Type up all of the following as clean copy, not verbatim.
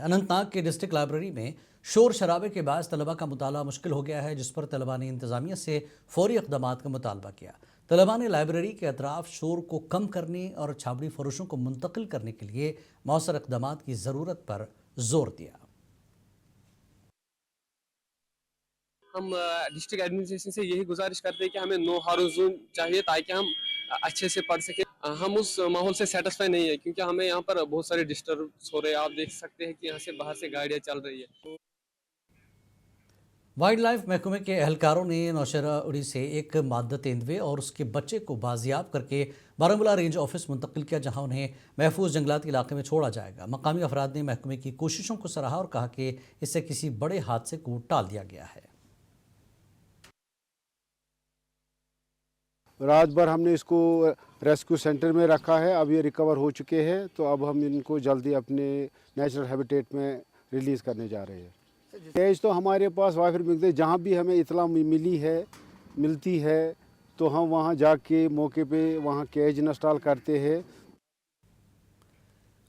اننت ناگ کے district library میں شور شرابے کے باعث طلبہ کا مطالعہ مشکل ہو گیا ہے، جس پر طلبہ نے انتظامیہ سے فوری اقدامات کا مطالبہ کیا۔ طلبہ نے لائبریری کے اطراف شور کو کم کرنے اور چھابڑی فروشوں کو منتقل کرنے کے لیے مؤثر اقدامات کی ضرورت پر زور دیا۔ ہم ڈسٹرکٹ ایڈمنسٹریشن سے یہی گزارش کرتے ہیں کہ ہمیں نو ہارو زون چاہیے تاکہ ہم اچھے سے پڑھ سکیں۔ ہم اس ماحول سے سیٹسفائی نہیں ہے کیونکہ ہمیں یہاں پر بہت سارے ڈسٹربس ہو رہے ہیں۔ آپ دیکھ سکتے ہیں کہ یہاں سے باہر سے گاڑیاں چل رہی ہیں۔ وائلڈ لائف محکمے کے اہلکاروں نے نوشہرہ اڑی سے ایک مادہ تیندوے اور اس کے بچے کو بازیاب کر کے بارہمولہ رینج آفس منتقل کیا، جہاں انہیں محفوظ جنگلات کے علاقے میں چھوڑا جائے گا۔ مقامی افراد نے محکمے کی کوششوں کو سراہا اور کہا کہ اس سے کسی بڑے حادثے کو ٹال دیا گیا ہے۔ رات بھر ہم نے اس کو ریسکیو سینٹر میں رکھا ہے، اب یہ ریکور ہو چکے ہیں، تو اب ہم ان کو جلدی اپنے نیچرل ہیبیٹیٹ میں ریلیز کرنے جا رہے ہیں۔ کیج تو ہمارے پاس وافر مقدار، جہاں بھی ہمیں اطلاع ملتی ہے تو ہم وہاں جا کے موقع پہ وہاں کیج انسٹال کرتے ہیں۔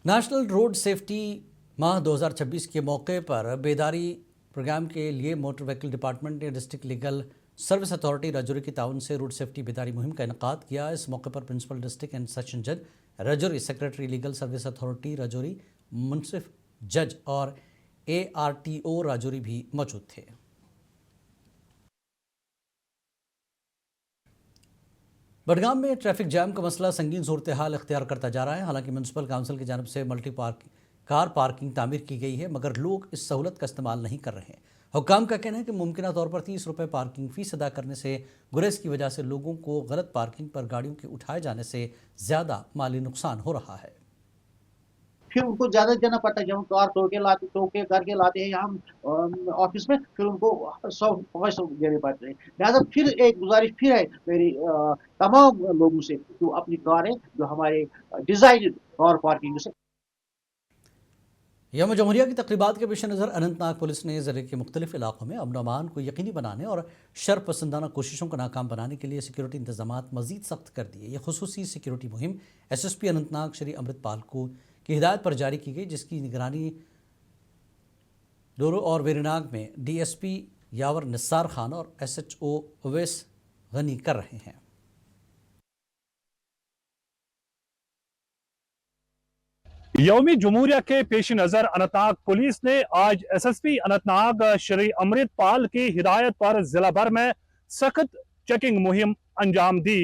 نیشنل روڈ سیفٹی ماہ 2026 کے موقع پر بیداری پروگرام کے لیے موٹر وہیکل ڈپارٹمنٹ نے district legal service authority Rajouri کی تعاون سے روڈ سیفٹی بیداری مہم کا انعقاد کیا۔ اس موقع پر پرنسپل ڈسٹرکٹ اینڈ سیشن جج Rajouri, secretary legal service authority Rajouri, منصف جج اور ARTO راجوری بھی موجود تھے۔ بڈگام میں ٹریفک جام کا مسئلہ سنگین صورتحال اختیار کرتا جا رہا ہے۔ حالانکہ میونسپل کونسل کی جانب سے ملٹی کار پارکنگ تعمیر کی گئی ہے، مگر لوگ اس سہولت کا استعمال نہیں کر رہے ہیں۔ حکام کا کہنا ہے کہ ممکنہ طور پر 30 روپے پارکنگ فیس ادا کرنے سے گریز کی وجہ سے لوگوں کو غلط پارکنگ پر گاڑیوں کے اٹھائے جانے سے زیادہ مالی نقصان ہو رہا ہے۔ پھر ان کو زیادہ دینا پڑتا ہے، جب ہم کار ٹو کے کر کے لاتے ہیں ہم آفس میں، پھر ان کو 100 دینے پڑتے ہیں۔ لہٰذا پھر ایک گزارش پھر ہے میری تمام لوگوں سے، جو اپنی کاریں جو ہمارے ڈیزائن کار پارکنگ سے۔ یوم جمہوریہ کی تقریبات کے پیش نظر اننت ناگ پولیس نے ضلع کے مختلف علاقوں میں امن و امان کو یقینی بنانے اور شر پسندانہ کوششوں کو ناکام بنانے کے لیے سیکیورٹی انتظامات مزید سخت کر دیے۔ یہ خصوصی سیکیورٹی مہم SSP اننت ناگ شری امرت پال کو کی ہدایت پر جاری کی گئی، جس کی نگرانی ڈورو اور ویری ناگ میں DSP یاور نثار خان اور SHO اویس غنی کر رہے ہیں۔ یوم جمہوریہ کے پیش نظر اننت ناگ پولیس نے آج SSP اننت ناگ شری امرت پال کی ہدایت پر ضلع بھر میں سخت چیکنگ مہم انجام دی۔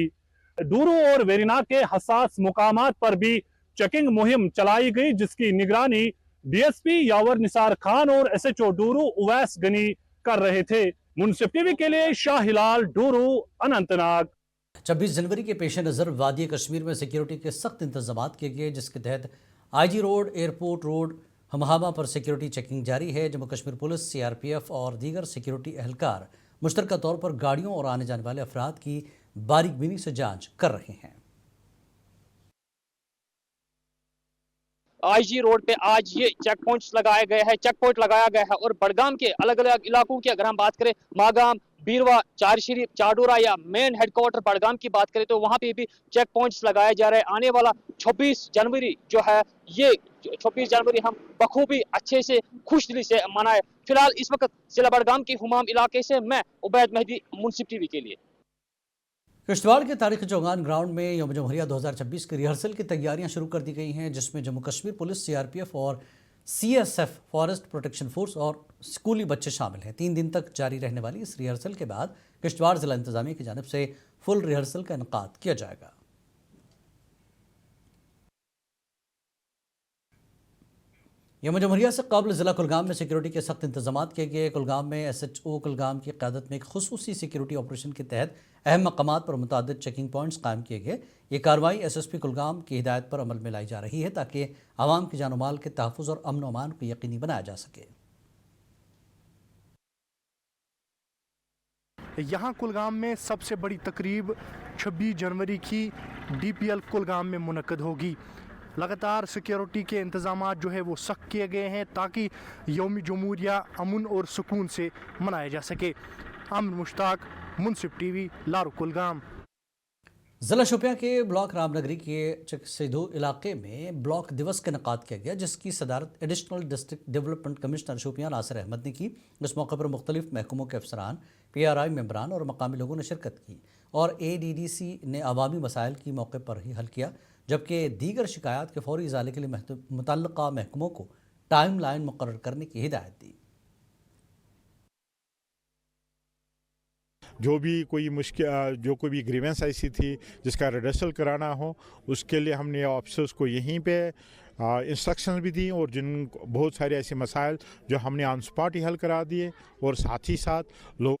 ڈورو اور ویری ناگ کے حساس مقامات پر بھی چیکنگ مہم چلائی گئی، جس کی نگرانی DSP یاور نثار خان اور SHO ڈورو اویس غنی کر رہے تھے۔ منصف TV کے لیے شاہ ہلال، ڈورو، اننت ناگ۔ 26 جنوری کے پیش نظر وادی کشمیر میں سیکیورٹی کے سخت انتظامات کیے گئے، جس کے تحت IG روڈ، ایئرپورٹ روڈ، ہمہامہ پر سیکیورٹی چیکنگ جاری ہے۔ جموں کشمیر پولیس، CRPF اور دیگر سیکیورٹی اہلکار مشترکہ طور پر گاڑیوں اور آنے جانے والے افراد کی باریک بینی سے جانچ کر رہے ہیں۔ IG روڈ پہ آج یہ چیک پوائنٹس لگائے گئے ہیں، چیک پوائنٹ لگایا گیا ہے، اور بڈگام کے الگ الگ علاقوں کی اگر ہم بات کریں، ماگام، بیروا، چار شریف، چاڈورا یا مین ہیڈ کوارٹر بڈگام کی بات کریں تو وہاں پہ بھی چیک پوائنٹس لگائے جا رہے ہیں۔ آنے والا 26 جنوری جو ہے، یہ 26 جنوری ہم بخوبی اچھے سے خوش دلی سے منائے۔ فی الحال اس وقت ضلع بڈگام کے ہمام علاقے سے میں عبید مہدی، منصف TV کے لیے۔ کشتواڑ کے تاریخی چوگان گراؤنڈ میں یوم جمہوریہ 2026 کی ریہرسل کی تیاریاں شروع کر دی گئی ہیں، جس میں جموں کشمیر پولیس، CRPF اور CSF فارسٹ پروٹیکشن فورس اور اسکولی بچے شامل ہیں۔ 3 دن تک جاری رہنے والی اس ریہرسل کے بعد کشتواڑ ضلع انتظامیہ کی جانب سے فل ریہرسل کا انعقاد کیا جائے گا۔ یوم جمہوریہ سے قبل ضلع کلگام میں سیکیورٹی کے سخت انتظامات کیے گئے۔ کلگام میں SHO کلگام کی قیادت میں ایک خصوصی سیکیورٹی آپریشن کے تحت اہم مقامات پر متعدد چیکنگ پوائنٹس قائم کیے گئے۔ یہ کارروائی SSP کلگام کی ہدایت پر عمل میں لائی جا رہی ہے تاکہ عوام کی جان و مال کے تحفظ اور امن و امان کو یقینی بنایا جا سکے۔ یہاں کلگام میں سب سے بڑی تقریب 26 جنوری کی DPL کلگام میں منعقد ہوگی۔ لگاتار سیکیورٹی کے انتظامات جو ہے وہ سخت کیے گئے ہیں تاکہ یوم جمہوریہ امن اور سکون سے منایا جا سکے۔ امن مشتاق، منصف TV، لارو کلگام۔ ضلع شوپیاں کے بلاک رام نگری کے چکسیدھو علاقے میں بلاک دیوس کا انعقاد کیا گیا، جس کی صدارت additional district development commissioner Shopian Nasir Ahmad نے کی۔ اس موقع پر مختلف محکموں کے افسران، PRI ممبران اور مقامی لوگوں نے شرکت کی اور ADDC نے عوامی مسائل کی موقع پر ہی حل کیا، جبکہ دیگر شکایات کے فوری ازالے کے لیے متعلقہ محکموں کو ٹائم لائن مقرر کرنے کی ہدایت دی۔ جو بھی کوئی کوئی بھی گریونس ایسی تھی جس کا ریڈرسل کرانا ہو، اس کے لیے ہم نے آفیسرس کو یہیں پہ انسٹرکشنز بھی دیں، اور بہت سارے ایسے مسائل جو ہم نے آن سپاٹ ہی حل کرا دیے، اور ساتھ ہی ساتھ لوگ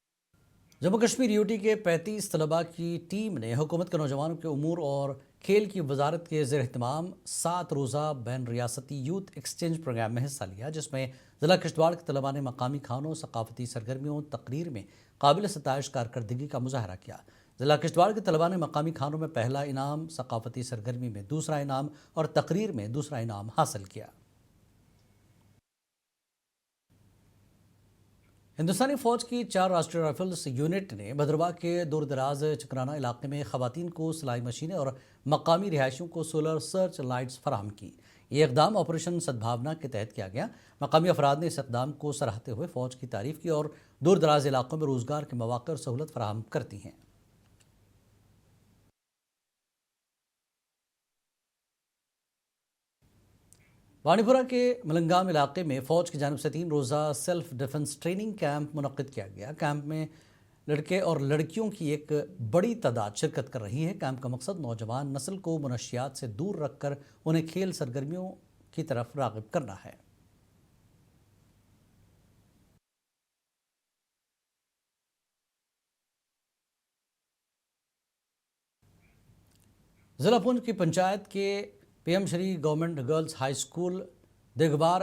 جموں کشمیر UT کے 35 طلباء کی ٹیم نے حکومت کے نوجوانوں کے امور اور کھیل کی وزارت کے زیر اہتمام 7 روزہ بین ریاستی یوتھ ایکسچینج پروگرام میں حصہ لیا، جس میں ضلع کشتواڑ کے طلباء نے مقامی کھانوں، ثقافتی سرگرمیوں، تقریر میں قابل ستائش کارکردگی کا مظاہرہ کیا۔ ضلع کشتواڑ کے طلباء نے مقامی کھانوں میں پہلا انعام، ثقافتی سرگرمی میں دوسرا انعام اور تقریر میں دوسرا انعام حاصل کیا۔ ہندوستانی فوج کی 4 راشٹریہ رائفلز یونٹ نے بھدرواہ کے دور دراز چکرانہ علاقے میں خواتین کو سلائی مشینیں اور مقامی رہائشیوں کو سولر سرچ لائٹس فراہم کی۔ یہ اقدام آپریشن سدبھاونا کے تحت کیا گیا۔ مقامی افراد نے اس اقدام کو سراہتے ہوئے فوج کی تعریف کی اور دور دراز علاقوں میں روزگار کے مواقع اور سہولت فراہم کرتی ہیں۔ وانی پورہ کے ملنگام علاقے میں فوج کی جانب سے 3 روزہ سیلف ڈیفنس ٹریننگ کیمپ منعقد کیا گیا۔ کیمپ میں لڑکے اور لڑکیوں کی ایک بڑی تعداد شرکت کر رہی ہے۔ کیمپ کا مقصد نوجوان نسل کو منشیات سے دور رکھ کر انہیں کھیل سرگرمیوں کی طرف راغب کرنا ہے۔ ضلع پونچھ کی پنچایت کے PM شری گورنمنٹ گرلز ہائی اسکول دیگوار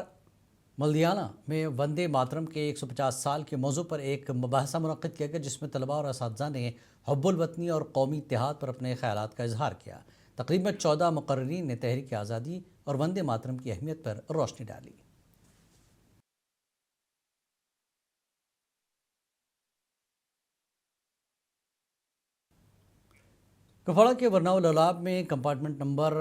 ملدیانہ میں وندے ماترم کے 150 سال کے موضوع پر ایک مباحثہ منعقد کیا گیا، جس میں طلباء اور اساتذہ نے حب الوطنی اور قومی اتحاد پر اپنے خیالات کا اظہار کیا۔ تقریب میں 14 مقررین نے تحریک آزادی اور وندے ماترم کی اہمیت پر روشنی ڈالی۔ کپواڑہ کے ورناؤ لولاب میں کمپارٹمنٹ نمبر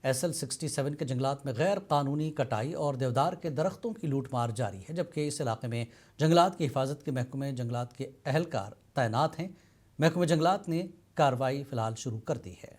SL 67 کے جنگلات میں غیر قانونی کٹائی اور دیودار کے درختوں کی لوٹ مار جاری ہے، جبکہ اس علاقے میں جنگلات کی حفاظت کے محکمہ جنگلات کے اہلکار تعینات ہیں۔ محکمہ جنگلات نے کارروائی فی الحال شروع کر دی ہے۔